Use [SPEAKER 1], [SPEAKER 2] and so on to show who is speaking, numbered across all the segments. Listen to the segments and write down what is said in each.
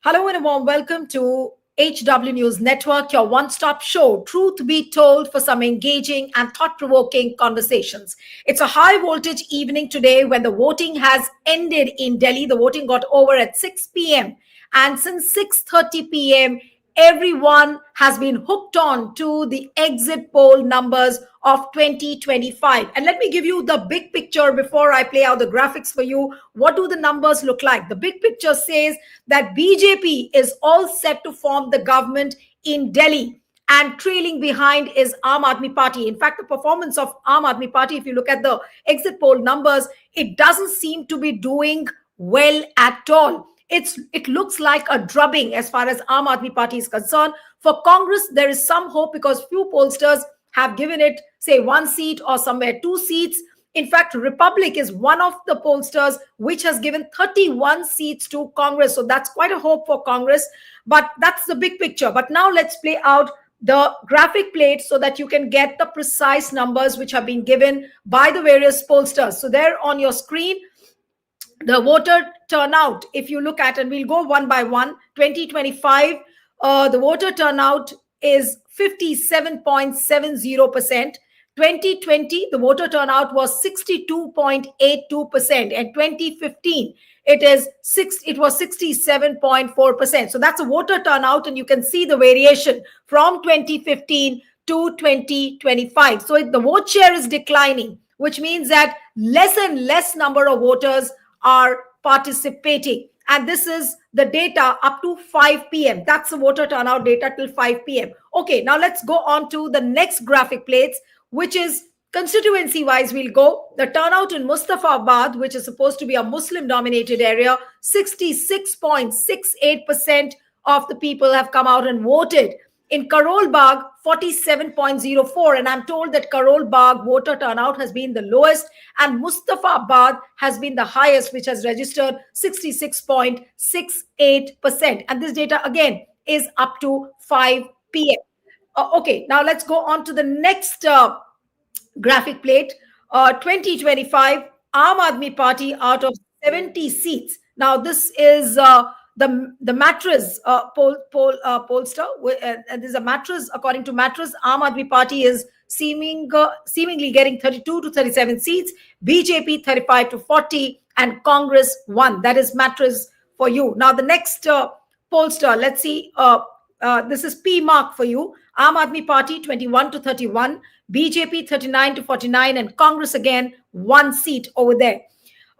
[SPEAKER 1] Hello and a warm welcome to HW News Network, your one-stop show, truth be told, for some engaging and thought-provoking conversations. It's a high-voltage evening today when the voting has ended in Delhi. The voting got over at 6 p.m. And since 6:30 p.m., everyone has been hooked on to the exit poll numbers of 2025. And let me give you the big picture before I play out the graphics for you. What do the numbers look like? The big picture says that BJP is all set to form the government in Delhi, and trailing behind is Aam Aadmi Party. In fact, the performance of Aam Aadmi Party, if you look at the exit poll numbers, it doesn't seem to be doing well at all. It looks like a drubbing as far as Aam Aadmi Party is concerned. For Congress, there is some hope because few pollsters have given it, say, 1 seat or somewhere 2 seats. In fact, Republic is one of the pollsters which has given 31 seats to Congress. So that's quite a hope for Congress. But that's the big picture. But now let's play out the graphic plate so that you can get the precise numbers which have been given by the various pollsters. So there on your screen, the voter turnout, if you look at, and we'll go one by one, 2025, the voter turnout is 57.70%. 2020, the voter turnout was 62.82%, and 2015, it was 67.4%. So that's a voter turnout, and you can see the variation from 2015 to 2025. So the vote share is declining, which means that less and less number of voters are participating. And this is the data up to 5 p.m. That's the voter turnout data till 5 p.m. Okay, now let's go on to the next graphic plates, which is constituency wise. We'll go the turnout in Mustafabad, which is supposed to be a Muslim dominated area. 66.68% of the people have come out and voted. In Karol Bagh, 47.04%, and I'm told that Karol Bagh voter turnout has been the lowest, and Mustafabad has been the highest, which has registered 66.68%. And this data again is up to 5 p.m. Okay, now let's go on to the next graphic plate. 2025, Aam Aadmi Party out of 70 seats. Now this is the mattress pollster, and there's a mattress. According to mattress, Aam Aadmi Party is seemingly getting 32 to 37 seats, BJP 35 to 40, and Congress 1. That is mattress for you. Now the next pollster, let's see. This is P mark for you. Aam Aadmi Party 21 to 31, BJP 39 to 49, and Congress again 1 seat over there.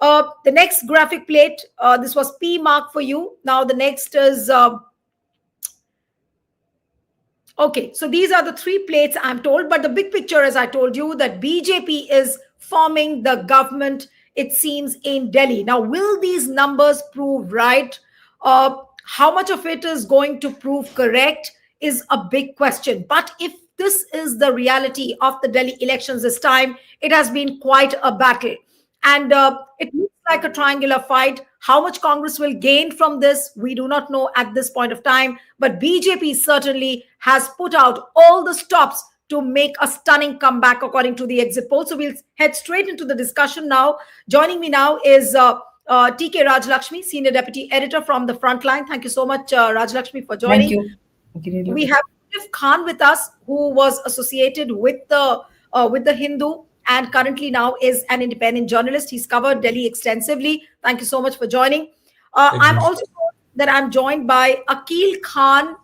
[SPEAKER 1] The next graphic plate, this was P mark for you. Now the next is, okay, so these are the 3 plates I'm told, but the big picture, as I told you, that BJP is forming the government, it seems, in Delhi. Now, will these numbers prove right? How much of it is going to prove correct is a big question. But if this is the reality of the Delhi elections this time, it has been quite a battle. And it looks like a triangular fight. How much Congress will gain from this, we do not know at this point of time. But BJP certainly has put out all the stops to make a stunning comeback, according to the exit poll. So we'll head straight into the discussion now. Joining me now is TK Rajlakshmi, Senior Deputy Editor from the Frontline. Thank you so much, Rajlakshmi, for joining.
[SPEAKER 2] Thank you.
[SPEAKER 1] We have Arif Khan with us, who was associated with the Hindu, and currently now is an independent journalist. He's covered Delhi extensively. Thank you so much for joining. I'm also told that I'm joined by Akil Khan,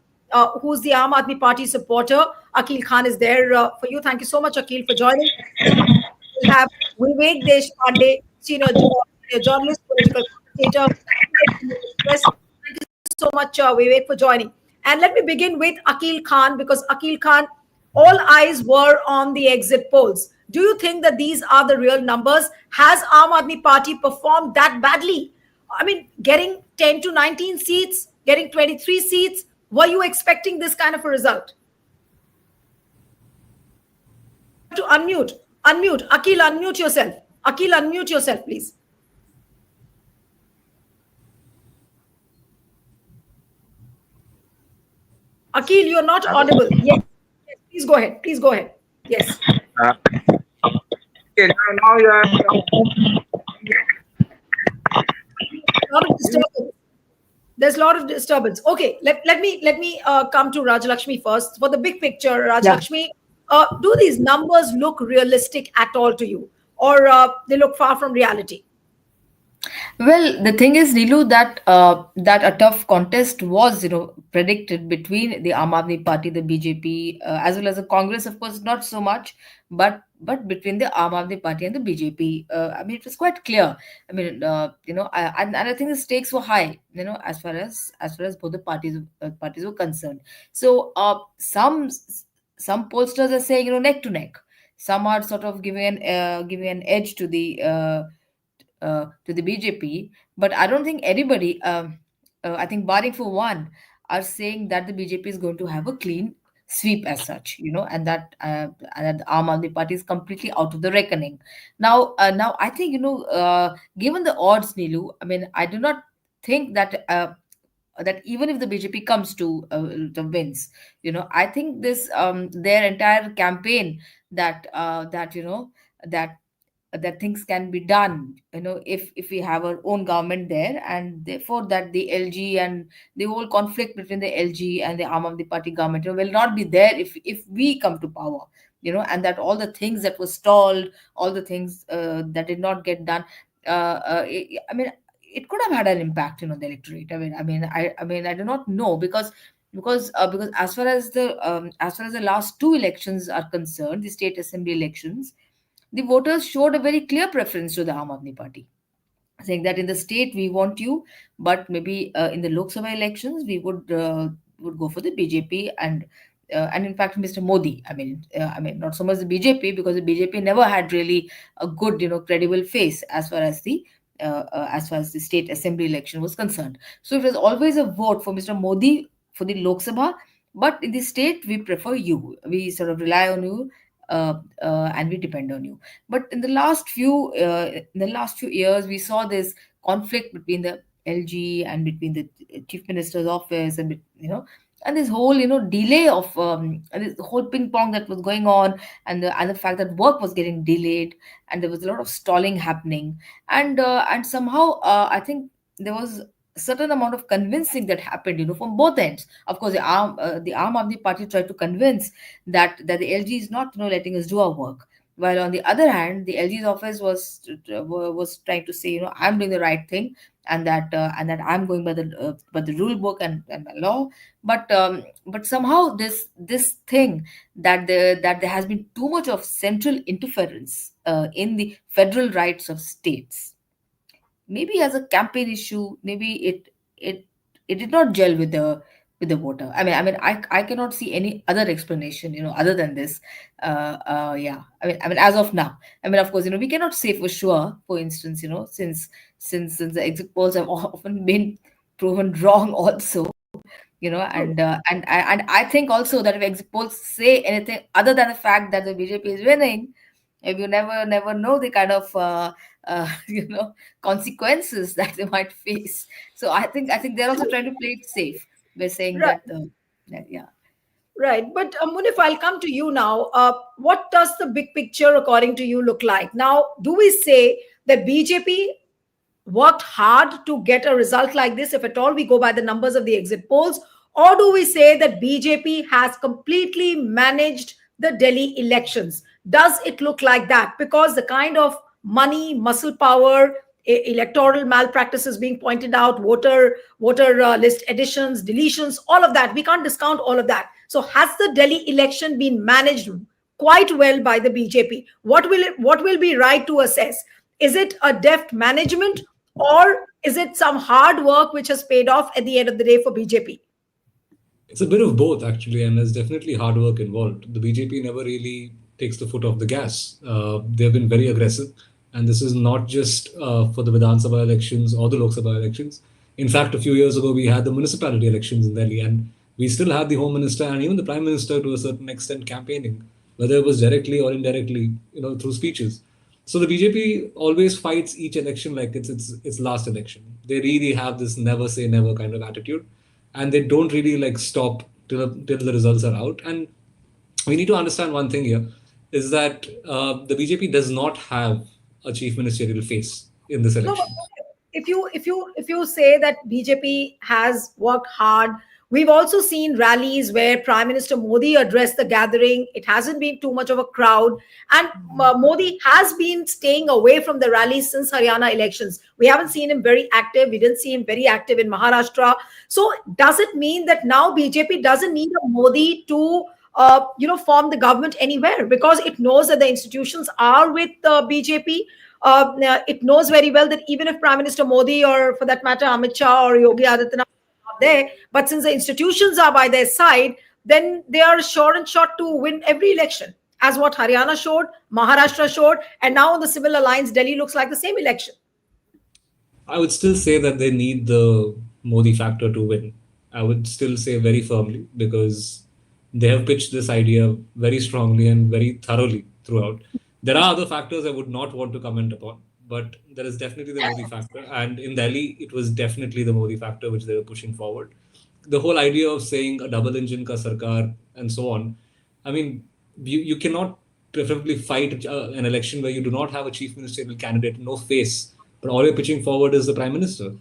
[SPEAKER 1] who's the Aam Aadmi Party supporter. Akil Khan is there for you. Thank you so much, Akil, for joining. We'll have Vivek Deshpande, senior journalist, political commentator. Thank you so much, Vivek, for joining. And let me begin with Akil Khan, because Akil Khan, all eyes were on the exit polls. Do you think that these are the real numbers? Has Aam Aadmi Party performed that badly? I mean, getting 10 to 19 seats, getting 23 seats, were you expecting this kind of a result? To unmute. Akil, unmute yourself. Akil, unmute yourself, please. Akil, you're not audible. Yes. Please go ahead. Yes.
[SPEAKER 3] Okay, now you are.
[SPEAKER 1] There's a lot of disturbance. Okay, let me come to Rajalakshmi first. For the big picture,
[SPEAKER 2] Yeah.
[SPEAKER 1] Rajalakshmi, do these numbers look realistic at all to you, or they look far from reality?
[SPEAKER 2] Well, the thing is, Nilu, that a tough contest was, predicted between the Aam Aadmi Party, the BJP, as well as the Congress. Of course, not so much, but between the Aam Aadmi Party and the BJP, I mean, it was quite clear. I mean, and I think the stakes were high, as far as both the parties were concerned. So, some pollsters are saying, neck to neck. Some are sort of giving an edge to the BJP, but I don't think anybody, I think barring for one, are saying that the BJP is going to have a clean sweep as such, and that Aam Aadmi Party is completely out of the reckoning. Now I think given the odds, Nilu, I mean, I do not think that even if the BJP comes to the wins, I think this their entire campaign that that that things can be done, if we have our own government there, and therefore that the LG and the whole conflict between the LG and the Aam Aadmi Party government, will not be there if we come to power, and that all the things that were stalled, all the things that did not get done, I mean, it could have had an impact, the electorate. I mean, I do not know, because as far as the last two elections are concerned, the state assembly elections, the voters showed a very clear preference to the Aam Aadmi Party, saying that in the state we want you, but maybe in the Lok Sabha elections we would go for the BJP, and in fact Mr. Modi. I mean, not so much the BJP, because the BJP never had really a good, credible face as far as the state assembly election was concerned. So it was always a vote for Mr. Modi for the Lok Sabha, but in the state we prefer you. We sort of rely on you, and we depend on you. But in the last few years, we saw this conflict between the LG and between the chief minister's office, and this whole, delay of and this whole ping pong that was going on, and the fact that work was getting delayed, and there was a lot of stalling happening, and somehow I think there was a certain amount of convincing that happened, from both ends. Of course, the Aam Aadmi Party tried to convince that the LG is not, letting us do our work. While on the other hand, the LG's office was trying to say, I'm doing the right thing, and that I'm going by the rule book and the law. But somehow this thing, that there has been too much of central interference in the federal rights of states, maybe as a campaign issue, maybe it did not gel with the voter. I cannot see any other explanation, other than this. Yeah, I mean, as of now, of course, we cannot say for sure. For instance, since the exit polls have often been proven wrong, also,
[SPEAKER 1] True.
[SPEAKER 2] and I think also that if exit polls say anything other than the fact that the BJP is winning, if you never know the kind of consequences that they might face. So I think they're also trying to play it safe by saying
[SPEAKER 1] Right.
[SPEAKER 2] that, yeah.
[SPEAKER 1] Right. But Munif, I'll come to you now. What does the big picture, according to you, look like? Now, do we say that BJP worked hard to get a result like this, if at all we go by the numbers of the exit polls? Or do we say that BJP has completely managed the Delhi elections? Does it look like that? Because the kind of money, muscle power, electoral malpractices being pointed out, voter list additions, deletions, all of that, we can't discount all of that. So has the Delhi election been managed quite well by the BJP? What will be right to assess? Is it a deft management, or is it some hard work which has paid off at the end of the day for BJP?
[SPEAKER 3] It's a bit of both, actually, and there's definitely hard work involved. The BJP never really takes the foot off the gas. They've been very aggressive, and this is not just for the Vidhan Sabha elections or the Lok Sabha elections. In fact, a few years ago, we had the municipality elections in Delhi, and we still had the Home Minister and even the Prime Minister to a certain extent campaigning, whether it was directly or indirectly, through speeches. So the BJP always fights each election like it's last election. They really have this never say never kind of attitude, and they don't really like stop till the results are out. And we need to understand one thing here is that the BJP does not have a chief ministerial face in this
[SPEAKER 1] No,
[SPEAKER 3] election.
[SPEAKER 1] if you say that BJP has worked hard, we've also seen rallies where Prime Minister Modi addressed the gathering. It hasn't been too much of a crowd, and Modi has been staying away from the rallies since Haryana elections. We haven't seen him very active. We didn't see him very active in Maharashtra. So does it mean that now BJP doesn't need a Modi to form the government anywhere, because it knows that the institutions are with BJP? It knows very well that even if Prime Minister Modi, or for that matter Amit Shah or Yogi Adityanath, are not there, but since the institutions are by their side, then they are sure and shot to win every election, as what Haryana showed, Maharashtra showed, and now on the similar lines, Delhi looks like the same election.
[SPEAKER 3] I would still say that they need the Modi factor to win. I would still say very firmly, because they have pitched this idea very strongly and very thoroughly throughout. There are other factors I would not want to comment upon, but there is definitely the Modi factor. And in Delhi, it was definitely the Modi factor which they were pushing forward. The whole idea of saying a double engine ka sarkar and so on, I mean, you cannot preferably fight an election where you do not have a chief ministerial candidate, no face, but all you're pitching forward is the prime minister.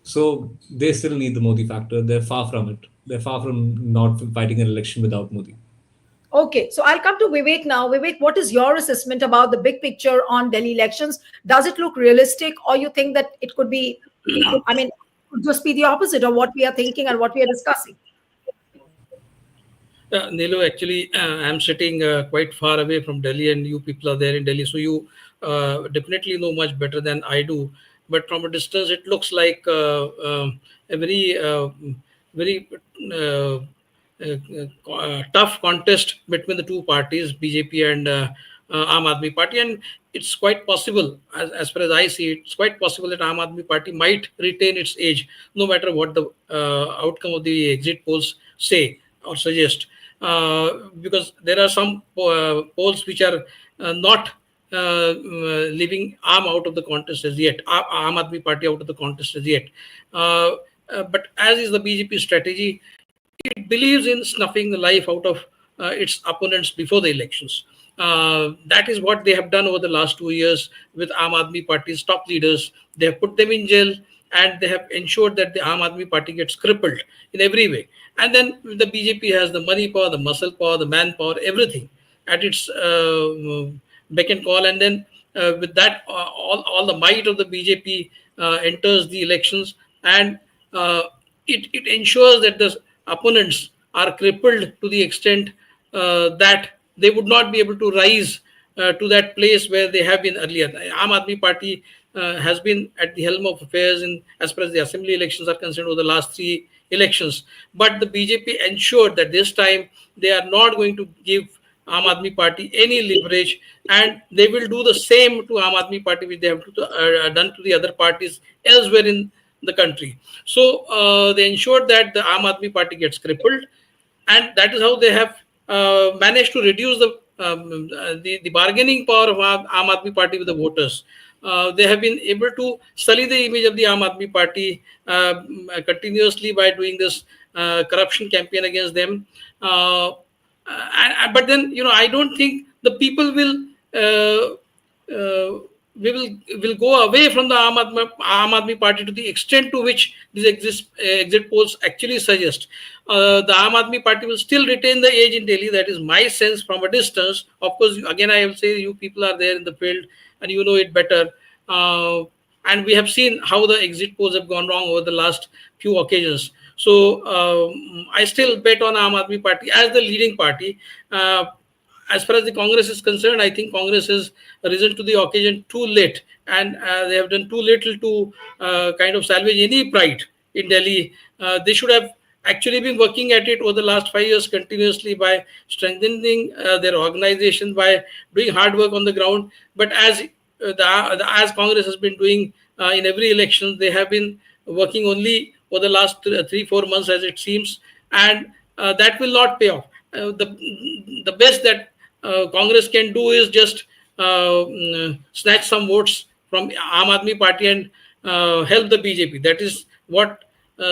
[SPEAKER 3] So they still need the Modi factor. They're far from it. They're far from not fighting an election without Modi.
[SPEAKER 1] Okay, so I'll come to Vivek now. Vivek, what is your assessment about the big picture on Delhi elections? Does it look realistic, or you think that it could be, I mean, it could just be the opposite of what we are thinking and what we are discussing?
[SPEAKER 4] Neelu, actually, I'm sitting quite far away from Delhi, and you people are there in Delhi, so you definitely know much better than I do. But from a distance, it looks like a very tough contest between the two parties, BJP and Aam Aadmi Party, and it's quite possible, as far as I see it, it's quite possible that Aam Aadmi Party might retain its edge, no matter what the outcome of the exit polls say or suggest. Because there are some polls which are not leaving Aam out of the contest as yet, Aam Aadmi Party out of the contest as yet. But as is the BJP strategy, it believes in snuffing the life out of its opponents before the elections. That is what they have done over the last 2 years with Aam Aadmi Party's top leaders. They have put them in jail, and they have ensured that the Aam Aadmi Party gets crippled in every way. And then the BJP has the money power, the muscle power, the manpower, everything at its beck and call. And then with that, all the might of the BJP enters the elections, and it ensures that the opponents are crippled to the extent that they would not be able to rise to that place where they have been earlier. The Aam Aadmi Party has been at the helm of affairs in, as far as the assembly elections are concerned, over the last 3 elections. But the BJP ensured that this time they are not going to give Aam Aadmi Party any leverage, and they will do the same to Aam Aadmi Party which they have done to the other parties elsewhere in the country. So they ensured that the Aam Aadmi Party gets crippled, and that is how they have managed to reduce the bargaining power of Aam Aadmi Party with the voters. They have been able to sully the image of the Aam Aadmi Party continuously by doing this corruption campaign against them. But then, I don't think the people will go away from the Aam Aadmi Party to the extent to which these exit polls actually suggest. The Aam Aadmi Party will still retain the edge in Delhi. That is my sense from a distance. Of course, again, I will say you people are there in the field and you know it better. And we have seen how the exit polls have gone wrong over the last few occasions. So I still bet on Aam Aadmi Party as the leading party. As far as the Congress is concerned, I think Congress has risen to the occasion too late, and they have done too little to kind of salvage any pride in Delhi. They should have actually been working at it over the last 5 years continuously by strengthening their organization, by doing hard work on the ground. But as Congress has been doing in every election, they have been working only for the last 3-4 months, as it seems, and that will not pay off. The best that Congress can do is just snatch some votes from Aam Aadmi Party and help the BJP. That is what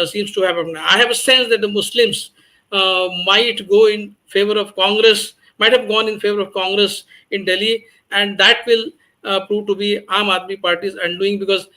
[SPEAKER 4] seems to happen. I have a sense that the Muslims might go in favor of Congress, might have gone in favor of Congress in Delhi, and that will prove to be Aam Aadmi Party's undoing, because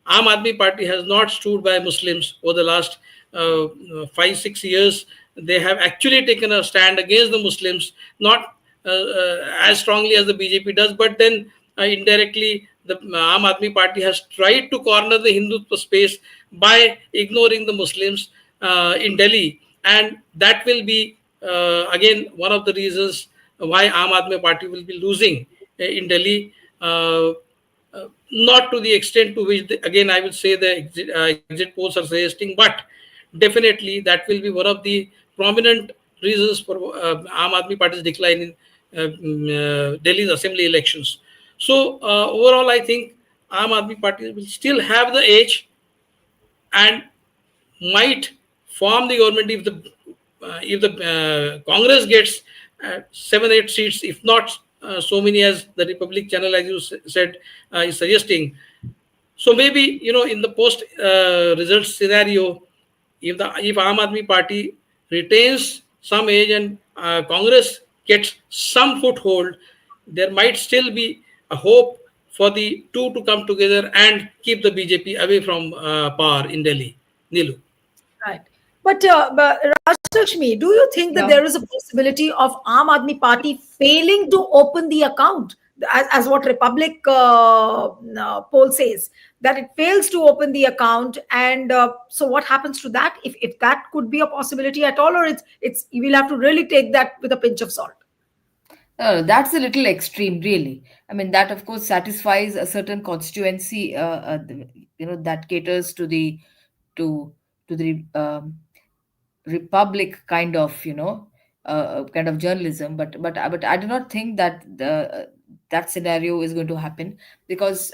[SPEAKER 4] Aam Aadmi Party has not stood by Muslims over the last 5 6 years. They have actually taken a stand against the Muslims, not as strongly as the BJP does, but then indirectly the Aam Aadmi Party has tried to corner the Hindutva space by ignoring the Muslims in Delhi, and that will be again one of the reasons why Aam Aadmi Party will be losing in Delhi. Not to the extent to which, again, I will say the exit polls are suggesting, but definitely that will be one of the prominent reasons for Aam Aadmi Party's decline in Delhi's assembly elections. So, overall, I think Aam Aadmi Party will still have the edge and might form the government if the Congress gets 7 8 seats, if not so many as the Republic channel, as you said, is suggesting. So maybe, in the post results scenario, if Aam Aadmi Party retains some age and Congress gets some foothold, there might still be a hope for the two to come together and keep the BJP away from power in Delhi. Nilu.
[SPEAKER 1] Right. But Rajlakshmi, do you think that
[SPEAKER 2] Yeah.
[SPEAKER 1] there is a possibility of Aam Aadmi Party failing to open the account, as what Republic poll says, that it fails to open the account, and so what happens to that? If that could be a possibility at all, or it's you will have to really take that with a pinch of salt.
[SPEAKER 2] That's a little extreme, really. I mean, that of course satisfies a certain constituency, that caters to to the republic kind of, kind of journalism. But I do not think that that scenario is going to happen, because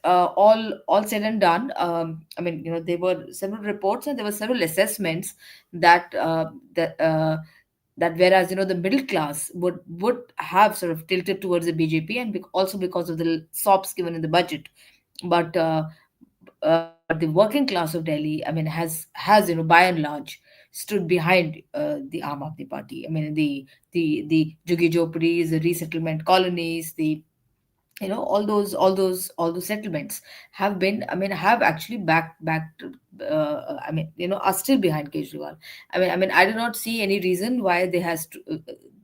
[SPEAKER 2] all said and done, I mean, there were several reports and there were several assessments that that whereas the middle class would have sort of tilted towards the BJP, and also because of the sops given in the budget. But but the working class of Delhi, I mean, has by and large stood behind the Aam Aadmi Party. I mean, the Juggi Jhopadis, the resettlement colonies, the all those settlements have been, I mean, have actually backed I mean, are still behind Kejriwal. I mean, I do not see any reason why they has to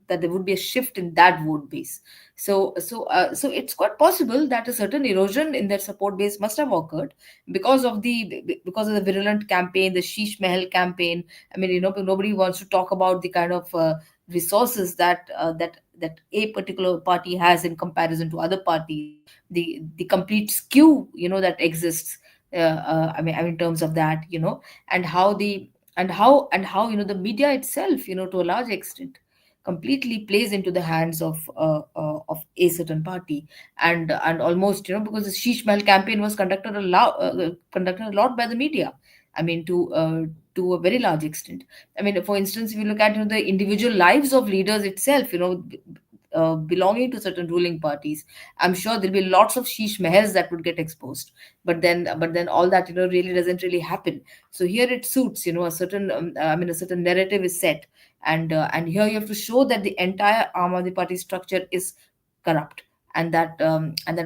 [SPEAKER 2] that there would be a shift in that vote base. So it's quite possible that a certain erosion in their support base must have occurred because of the virulent campaign, the Sheesh Mahal campaign. I mean, nobody wants to talk about the kind of resources that a particular party has in comparison to other parties, the complete skew that exists, I mean, in terms of that, and how the and how the media itself, to a large extent, completely plays into the hands of a certain party. And almost, because the Sheesh Mahal campaign was conducted a lot by the media. I mean, to a very large extent. I mean, for instance, if you look at the individual lives of leaders itself, belonging to certain ruling parties, I'm sure there'll be lots of sheesh mahals that would get exposed. But then all that really doesn't really happen. So here it suits, a certain I mean, a certain narrative is set, and here you have to show that the entire Aam Aadmi Party structure is corrupt, and that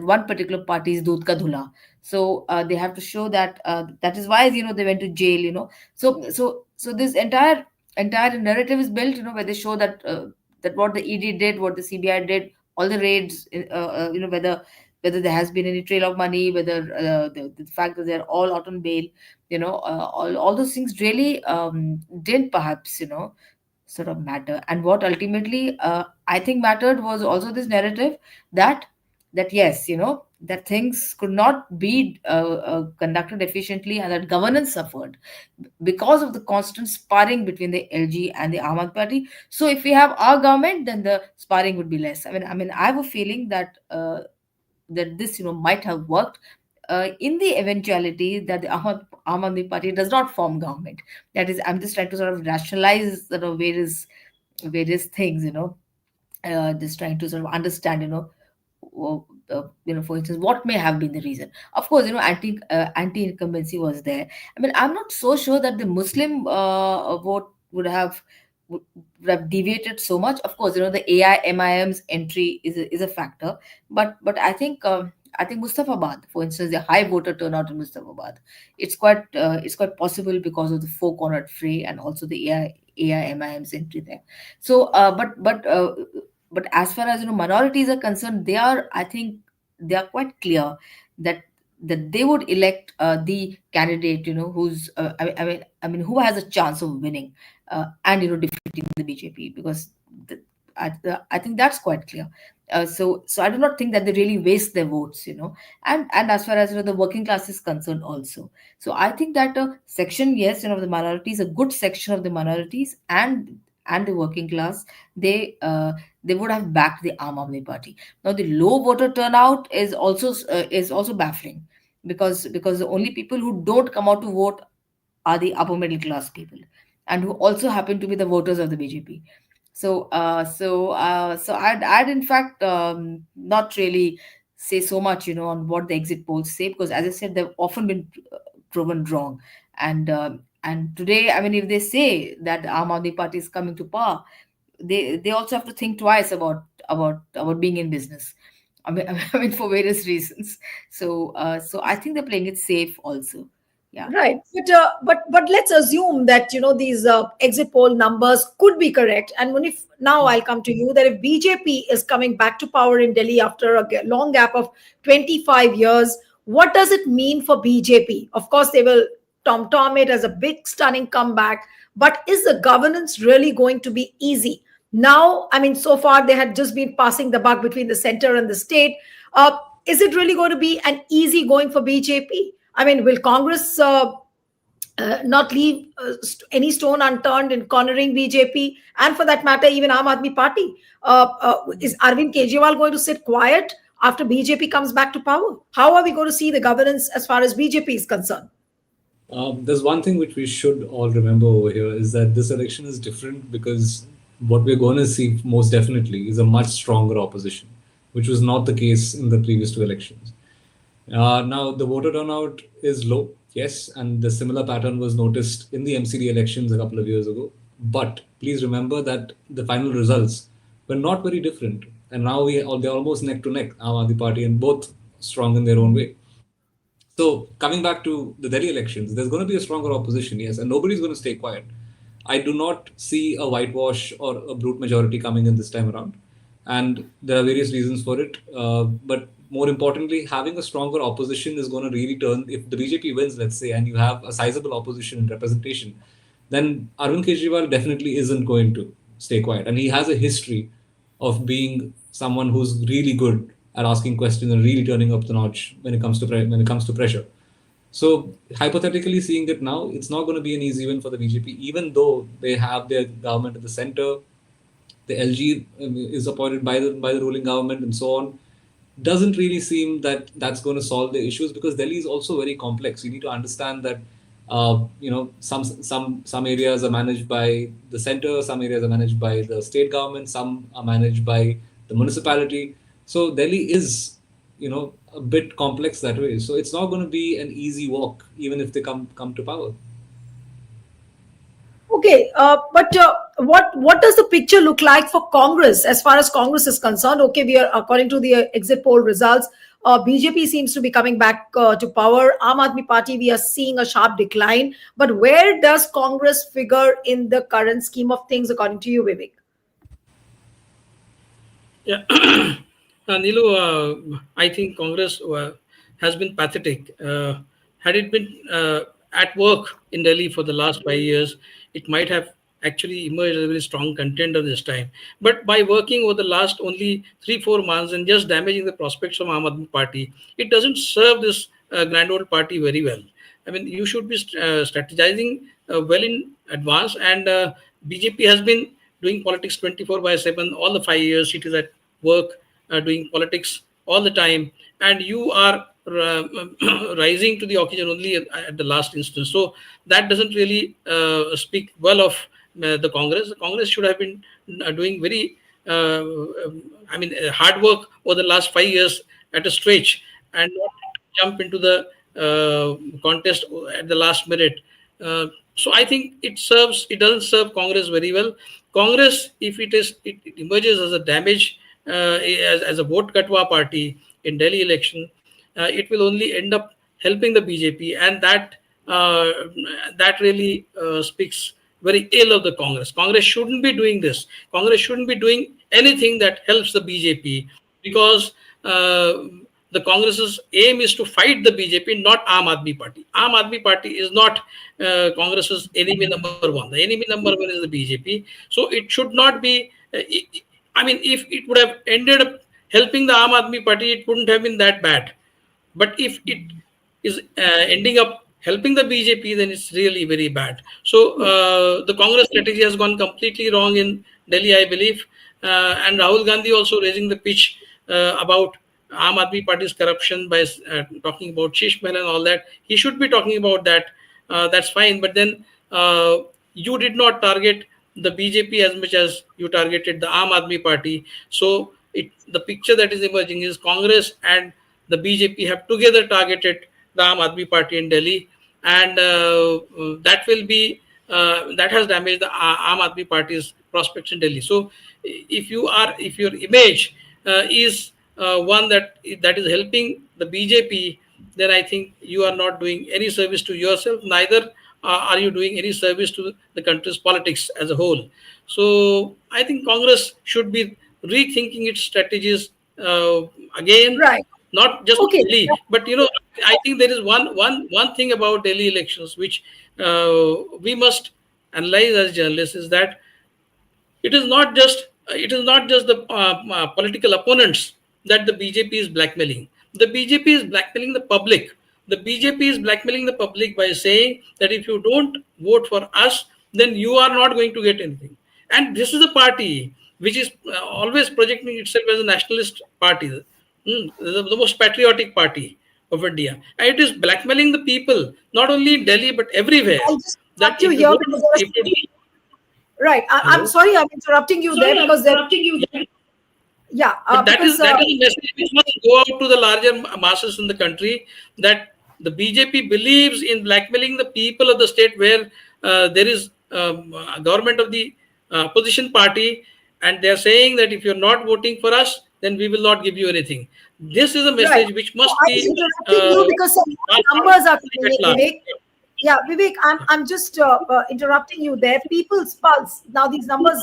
[SPEAKER 2] one particular party is doodh ka dhula. So they have to show that that is why they went to jail. So this entire narrative is built, where they show that what the ED did, what the CBI did, all the raids, whether there has been any trail of money, whether the fact that they're all out on bail, all those things really didn't perhaps sort of matter. And what ultimately I think mattered was also this narrative that yes, that things could not be conducted efficiently, and that governance suffered because of the constant sparring between the LG and the Ahmad Party. So if we have our government, then the sparring would be less. I mean, I have a feeling that this might have worked in the eventuality that the Aam Aadmi Party does not form government. That is, I'm just trying to sort of rationalize various things, just trying to sort of understand, for instance, what may have been the reason. Of course, anti incumbency was there. I mean, I'm not so sure that the Muslim vote would have deviated so much. Of course, the AI MIM's entry is a factor, but I think I think Mustafabad, for instance, the high voter turnout in Mustafabad, it's quite possible because of the four-cornered fray and also the AIMIM's entry there. So, but as far as minorities are concerned, they are, I think, they are quite clear that they would elect the candidate, who's I mean who has a chance of winning and defeating the BJP, because the, I think that's quite clear. So I do not think that they really waste their votes, and as far as the working class is concerned also. So I think that section, yes, of the minorities, a good section of the minorities and the working class, they would have backed the Aam Aadmi Party. Now the low voter turnout is also baffling, because the only people who don't come out to vote are the upper middle class people, and who also happen to be the voters of the BJP. So I'd in fact not really say so much, on what the exit polls say, because as I said, they've often been proven wrong. And today, I mean, if they say that Aam Aadmi Party is coming to power, they also have to think twice about being in business. I mean, I mean, for various reasons. So I think they're playing it safe also. Yeah.
[SPEAKER 1] Right, but let's assume that these exit poll numbers could be correct, and when if now I'll come to you that if BJP is coming back to power in Delhi after a long gap of 25 years, what does it mean for BJP? Of course, they will tom it as a big stunning comeback, but is the governance really going to be easy? Now, I mean, so far they had just been passing the buck between the center and the state. Is it really going to be an easy going for BJP? I mean, will Congress not leave any stone unturned in cornering BJP, and for that matter, even Aam Aadmi Party? Is Arvind Kejriwal going to sit quiet after BJP comes back to power? How are we going to see the governance as far as BJP is concerned?
[SPEAKER 3] There's one thing which we should all remember over here is that this election is different because what we're going to see most definitely is a much stronger opposition, which was not the case in the previous two elections. Now, the voter turnout is low, yes, and the similar pattern was noticed in the MCD elections a couple of years ago. But please remember that the final results were not very different, and now they're almost neck to neck, Aam Aadmi Party, and both strong in their own way. So coming back to the Delhi elections, there's going to be a stronger opposition, yes, and nobody's going to stay quiet. I do not see a whitewash or a brute majority coming in this time around, and there are various reasons for it. But more importantly, having a stronger opposition is going to really turn. If the BJP wins, let's say, and you have a sizable opposition in representation, then Arvind Kejriwal definitely isn't going to stay quiet, and he has a history of being someone who's really good at asking questions and really turning up the notch when it comes to pressure. So hypothetically seeing it now, it's not going to be an easy win for the BJP, even though they have their government at the center. The LG is appointed by the ruling government and so on. Doesn't really seem that that's going to solve the issues, because Delhi is also very complex. You need to understand that some areas are managed by the center, some areas are managed by the state government, some are managed by the municipality. So Delhi is a bit complex that way. So it's not going to be an easy walk, even if they come to power.
[SPEAKER 1] Okay, but what does the picture look like for Congress as far as Congress is concerned? Okay, we are according to the exit poll results, BJP seems to be coming back to power. Aam Aadmi Party, we are seeing a sharp decline. But where does Congress figure in the current scheme of things, according to you, Vivek?
[SPEAKER 4] Yeah, Neelu, I think Congress has been pathetic. Had it been at work in Delhi for the last 5 years, it might have actually emerged as a very strong contender this time. But by working over the last only 3-4 months and just damaging the prospects of Aam Aadmi Party, it doesn't serve this grand old party very well. I mean, you should be strategizing well in advance, and BJP has been doing politics 24/7. All the 5 years it is at work, doing politics all the time, and you are rising to the occasion only at the last instance. So that doesn't really speak well of the Congress. The Congress should have been doing very, hard work over the last 5 years at a stretch, and not jump into the contest at the last minute. So I think it doesn't serve Congress very well. Congress, if it emerges as a damage, as a vote katwa party in Delhi election, it will only end up helping the BJP, and uh, that really speaks very ill of the Congress. Congress shouldn't be doing this. Congress shouldn't be doing anything that helps the BJP, because the Congress's aim is to fight the BJP, not Aam Aadmi Party. Aam Aadmi Party is not Congress's enemy number one. The enemy number one is the BJP. So it should not be. I mean, if it would have ended up helping the Aam Aadmi Party, it wouldn't have been that bad. But if it is ending up helping the BJP, then it's really very bad. So the Congress strategy has gone completely wrong in Delhi, I believe. And Rahul Gandhi also raising the pitch about Aam Aadmi Party's corruption by talking about Shish Mahal and all that. He should be talking about that. That's fine. But then you did not target the BJP as much as you targeted the Aam Aadmi Party. So the picture that is emerging is Congress and the BJP have together targeted the Aam Aadmi Party in Delhi, and that will be that has damaged the Aam Aadmi Party's prospects in Delhi. So, if your image is one that is helping the BJP, then I think you are not doing any service to yourself. Neither are you doing any service to the country's politics as a whole. So, I think Congress should be rethinking its strategies again,
[SPEAKER 1] Right.
[SPEAKER 4] not just
[SPEAKER 1] Okay.
[SPEAKER 4] Delhi, but I think there is one thing about Delhi elections which we must analyze as journalists, is that it is not just the political opponents that the BJP is blackmailing. The BJP is blackmailing the public. The BJP is blackmailing the public by saying that if you don't vote for us, then you are not going to get anything. And this is a party which is always projecting itself as a nationalist party, the most patriotic party of India. And it is blackmailing the people, not only in Delhi, but everywhere.
[SPEAKER 1] I'll just
[SPEAKER 4] That
[SPEAKER 1] interrupt you
[SPEAKER 4] if you
[SPEAKER 1] here
[SPEAKER 4] don't,
[SPEAKER 1] because there
[SPEAKER 4] if you,
[SPEAKER 1] are, right. I'm
[SPEAKER 4] hello?
[SPEAKER 1] sorry, I'm interrupting you there because there, yeah,
[SPEAKER 4] But that is
[SPEAKER 1] because
[SPEAKER 4] that is a message which must go out to the larger masses in the country, that the BJP believes in blackmailing the people of the state where there is a government of the opposition party, and they are saying that if you're not voting for us, then we will not give you anything. This is a
[SPEAKER 1] right.
[SPEAKER 4] message which
[SPEAKER 1] So
[SPEAKER 4] must
[SPEAKER 1] I was
[SPEAKER 4] be
[SPEAKER 1] interrupting you because some
[SPEAKER 4] passed on
[SPEAKER 1] numbers are
[SPEAKER 4] to the
[SPEAKER 1] coming
[SPEAKER 4] public
[SPEAKER 1] in,
[SPEAKER 4] at large.
[SPEAKER 1] Vivek. Yeah, Vivek, I'm just interrupting you there. People's Pulse. Now these numbers,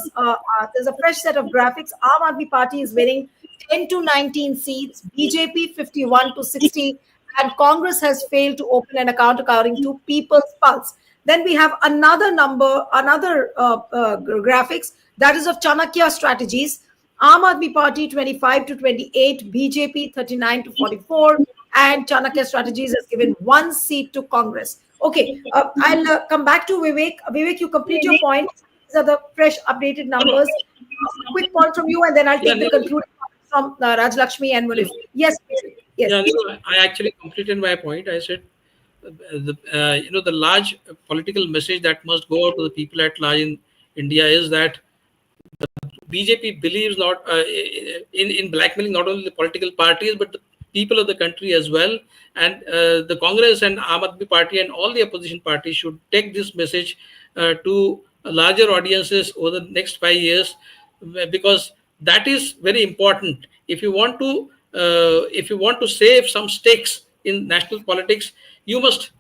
[SPEAKER 1] there's a fresh set of graphics. Aam Aadmi Party is winning 10 to 19 seats, BJP 51 to 60, and Congress has failed to open an account according to People's Pulse. Then we have another number, another graphics that is of Chanakya strategies. Aam Aadmi Party 25 to 28, BJP 39 to 44, and Chanakya Strategies has given one seat to Congress. Okay, I'll come back to Vivek. Vivek, you complete your point. These are the fresh updated
[SPEAKER 4] No, no.
[SPEAKER 1] numbers. Quick point from you, and then I'll
[SPEAKER 4] Yeah,
[SPEAKER 1] take the
[SPEAKER 4] Neelu,
[SPEAKER 1] concluding comments from Raj Lakshmi and Munif. Yes, Vivek. Yes.
[SPEAKER 4] yeah, I actually completed my point. I said the large political message that must go out to the people at large in India is that BJP believes not in blackmailing not only the political parties but the people of the country as well. And the Congress and Aam Aadmi Party and all the opposition parties should take this message to larger audiences over the next 5 years, because that is very important. If you want to save some stakes in national politics, you must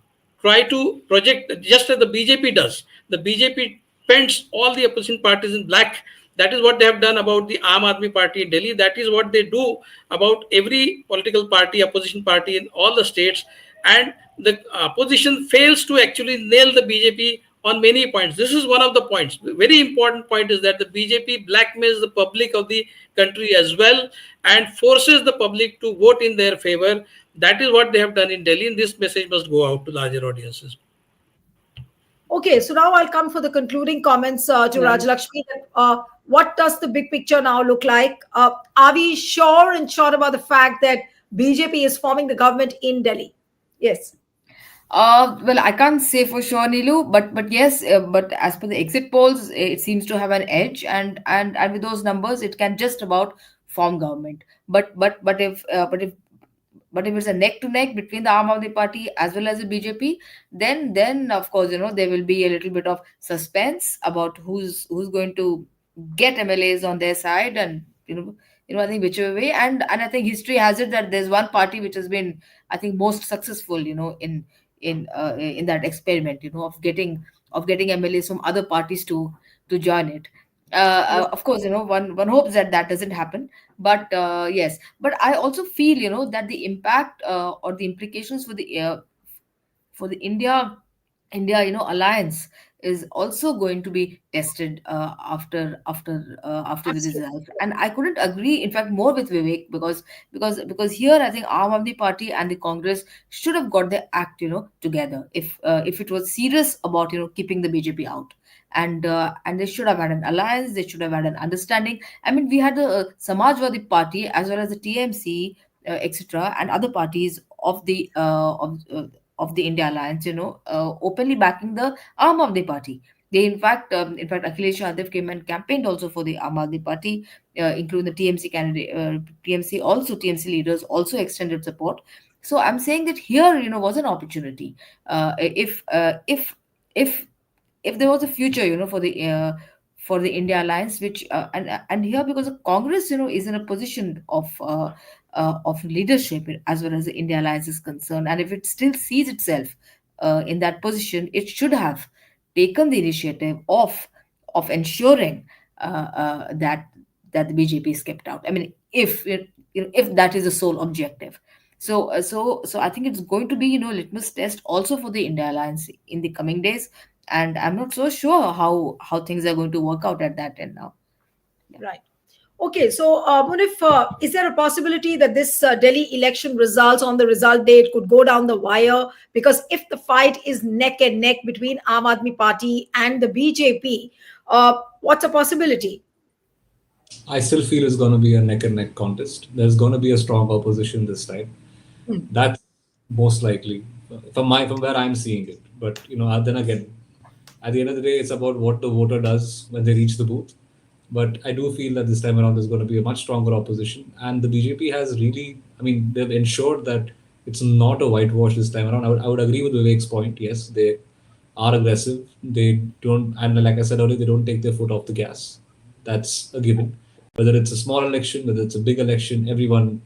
[SPEAKER 4] try to project just as the BJP does. The BJP paints all the opposition parties in black. That is what they have done about the Aam Aadmi Party in Delhi. That is what they do about every political party, opposition party in all the states. And the opposition fails to actually nail the BJP on many points. This is one of the points. Very important point is that the BJP blackmails the public of the country as well and forces the public to vote in their favor. That is what they have done in Delhi, and this message must go out to larger audiences.
[SPEAKER 1] Okay, so now I'll come for the concluding comments to
[SPEAKER 2] Yeah.
[SPEAKER 1] Raj Lakshmi. What does the big picture now look like? Are we sure and sure about the fact that BJP is forming the government in Delhi? Yes.
[SPEAKER 2] Well, I can't say for sure, Neelu, but yes, but as per the exit polls, it seems to have an edge, and with those numbers, it can just about form government. But if it's a neck to neck between the Aam Aadmi Party as well as the BJP, then of course there will be a little bit of suspense about who's going to get MLAs on their side, and I think whichever way. And I think history has it that there's one party which has been, I think, most successful, in that experiment, of getting MLAs from other parties to join it.
[SPEAKER 1] Yes.
[SPEAKER 2] Of course, one hopes that that doesn't happen. But yes, but I also feel, that the impact, or the implications for the India alliance is also going to be tested, after the
[SPEAKER 1] Absolutely.
[SPEAKER 2] result. And I couldn't agree, in fact, more with Vivek, because here I think Aam Aadmi Party and the Congress should have got their act, together, if it was serious about, keeping the BJP out. And they should have had an alliance. They should have had an understanding. I mean, we had the Samajwadi Party as well as the TMC, etc., and other parties of the India Alliance, openly backing the Aam Aadmi Party. They, in fact, Akhilesh Yadav came and campaigned also for the Aam Aadmi Party, including the TMC candidate, TMC leaders also extended support. So I'm saying that here, was an opportunity. If there was a future, for the India Alliance, which and here, because the Congress, is in a position of leadership as well as the India Alliance is concerned, and if it still sees itself in that position, it should have taken the initiative of ensuring that the BJP is kept out. I mean, if that is the sole objective. So I think it's going to be, litmus test also for the India Alliance in the coming days, and I'm not so sure how things are going to work out at that end now. Yeah.
[SPEAKER 1] Right. Okay, so Munif, is there a possibility that this Delhi election results on the result date could go down the wire? Because if the fight is neck and neck between Aam Aadmi Party and the BJP, what's a possibility?
[SPEAKER 3] I still feel it's going to be a neck and neck contest. There's going to be a strong opposition this time.
[SPEAKER 1] Hmm.
[SPEAKER 3] That's most likely from where I'm seeing it. But then again, at the end of the day, it's about what the voter does when they reach the booth. But I do feel that this time around there's going to be a much stronger opposition, and the BJP has really, I mean, they've ensured that it's not a whitewash this time around. I would agree with Vivek's point. Yes, they are aggressive. They don't, and like I said earlier, they don't take their foot off the gas. That's a given. Whether it's a small election, whether it's a big election, everyone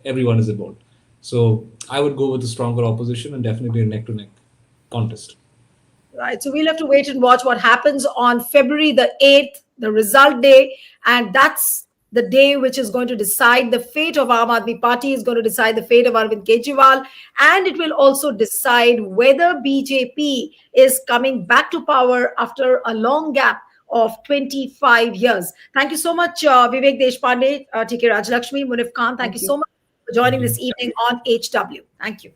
[SPEAKER 3] is involved. So I would go with a stronger opposition and definitely a neck to neck contest.
[SPEAKER 1] Right. So we'll have to wait and watch what happens on February the 8th, the result day. And that's the day which is going to decide the fate of Aam Aadmi Party, is going to decide the fate of Arvind Kejriwal. And it will also decide whether BJP is coming back to power after a long gap of 25 years. Thank you so much, Vivek Deshpande, TK Rajalakshmi, Munif Khan. Thank
[SPEAKER 2] Thank
[SPEAKER 1] you
[SPEAKER 2] you.
[SPEAKER 1] so much for
[SPEAKER 3] Thank
[SPEAKER 1] joining
[SPEAKER 3] you.
[SPEAKER 1] this evening on HW. Thank you.